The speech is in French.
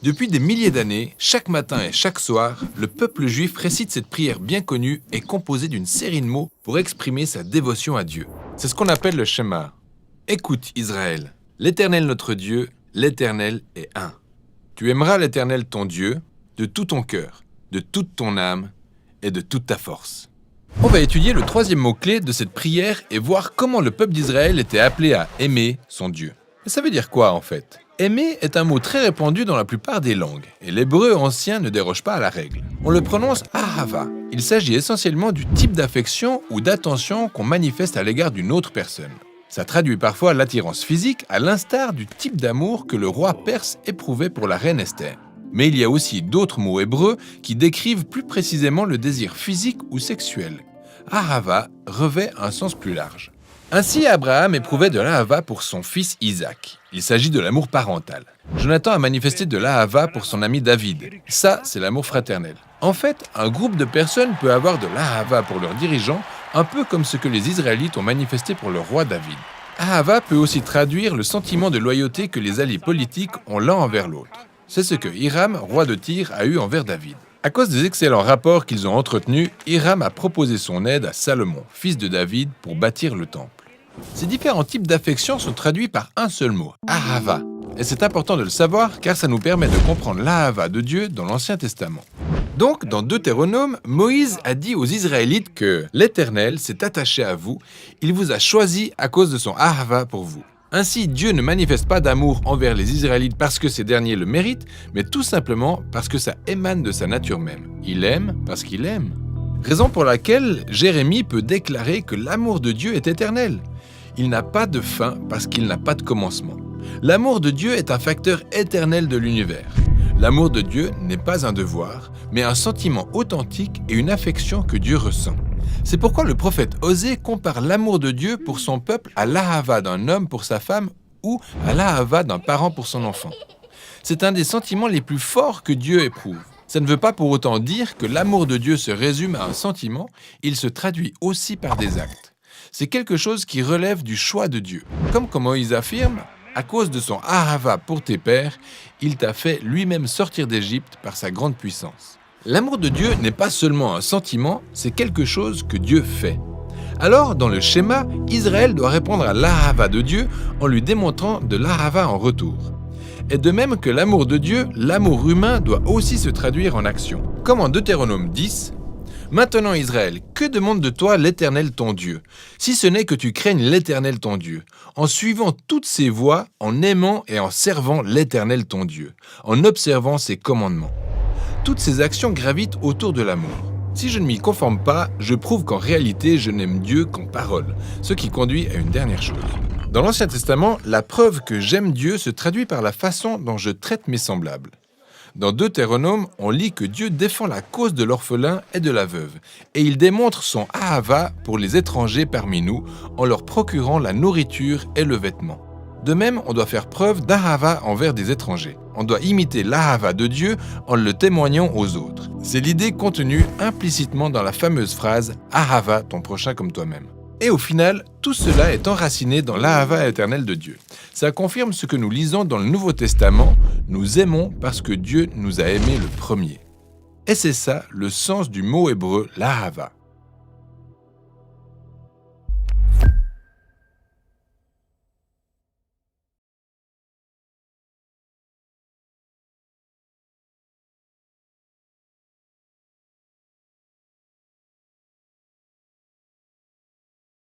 Depuis des milliers d'années, chaque matin et chaque soir, le peuple juif récite cette prière bien connue et composée d'une série de mots pour exprimer sa dévotion à Dieu. C'est ce qu'on appelle le Shema. Écoute Israël, l'Éternel notre Dieu, l'Éternel est un. Tu aimeras l'Éternel ton Dieu de tout ton cœur, de toute ton âme et de toute ta force. On va étudier le troisième mot-clé de cette prière et voir comment le peuple d'Israël était appelé à aimer son Dieu. Et ça veut dire quoi en fait ? Aimer est un mot très répandu dans la plupart des langues, et l'hébreu ancien ne déroge pas à la règle. On le prononce ahava. Il s'agit essentiellement du type d'affection ou d'attention qu'on manifeste à l'égard d'une autre personne. Ça traduit parfois l'attirance physique, à l'instar du type d'amour que le roi perse éprouvait pour la reine Esther. Mais il y a aussi d'autres mots hébreux qui décrivent plus précisément le désir physique ou sexuel. Ahava revêt un sens plus large. Ainsi, Abraham éprouvait de l'ahava pour son fils Isaac. Il s'agit de l'amour parental. Jonathan a manifesté de l'ahava pour son ami David. Ça, c'est l'amour fraternel. En fait, un groupe de personnes peut avoir de l'ahava pour leurs dirigeants, un peu comme ce que les Israélites ont manifesté pour le roi David. Ahava peut aussi traduire le sentiment de loyauté que les alliés politiques ont l'un envers l'autre. C'est ce que Hiram, roi de Tyr, a eu envers David. À cause des excellents rapports qu'ils ont entretenus, Hiram a proposé son aide à Salomon, fils de David, pour bâtir le temple. Ces différents types d'affection sont traduits par un seul mot, ahava. Et c'est important de le savoir car ça nous permet de comprendre l'ahava de Dieu dans l'Ancien Testament. Donc, dans Deutéronome, Moïse a dit aux Israélites que l'Éternel s'est attaché à vous, il vous a choisi à cause de son ahava pour vous. Ainsi, Dieu ne manifeste pas d'amour envers les Israélites parce que ces derniers le méritent, mais tout simplement parce que ça émane de sa nature même. Il aime parce qu'il aime. Raison pour laquelle Jérémie peut déclarer que l'amour de Dieu est éternel. Il n'a pas de fin parce qu'il n'a pas de commencement. L'amour de Dieu est un facteur éternel de l'univers. L'amour de Dieu n'est pas un devoir, mais un sentiment authentique et une affection que Dieu ressent. C'est pourquoi le prophète Osée compare l'amour de Dieu pour son peuple à l'ahava d'un homme pour sa femme ou à l'ahava d'un parent pour son enfant. C'est un des sentiments les plus forts que Dieu éprouve. Ça ne veut pas pour autant dire que l'amour de Dieu se résume à un sentiment, il se traduit aussi par des actes. C'est quelque chose qui relève du choix de Dieu. Comme Moïse affirme, à cause de son ahava pour tes pères, il t'a fait lui-même sortir d'Égypte par sa grande puissance. L'amour de Dieu n'est pas seulement un sentiment, c'est quelque chose que Dieu fait. Alors, dans le schéma, Israël doit répondre à l'ahava de Dieu en lui démontrant de l'ahava en retour. Et de même que l'amour de Dieu, l'amour humain doit aussi se traduire en action. Comme en Deutéronome 10, « Maintenant Israël, que demande de toi l'Éternel ton Dieu, si ce n'est que tu craignes l'Éternel ton Dieu, en suivant toutes ses voies, en aimant et en servant l'Éternel ton Dieu, en observant ses commandements. » Toutes ces actions gravitent autour de l'amour. Si je ne m'y conforme pas, je prouve qu'en réalité, je n'aime Dieu qu'en parole, ce qui conduit à une dernière chose. Dans l'Ancien Testament, la preuve que j'aime Dieu se traduit par la façon dont je traite mes semblables. Dans Deutéronome, on lit que Dieu défend la cause de l'orphelin et de la veuve, et il démontre son ahava pour les étrangers parmi nous en leur procurant la nourriture et le vêtement. De même, on doit faire preuve d'ahava envers des étrangers. On doit imiter l'ahava de Dieu en le témoignant aux autres. C'est l'idée contenue implicitement dans la fameuse phrase « Ahava ton prochain comme toi-même ». Et au final, tout cela est enraciné dans l'ahava éternel de Dieu. Ça confirme ce que nous lisons dans le Nouveau Testament, nous aimons parce que Dieu nous a aimés le premier. Et c'est ça le sens du mot hébreu l'ahava.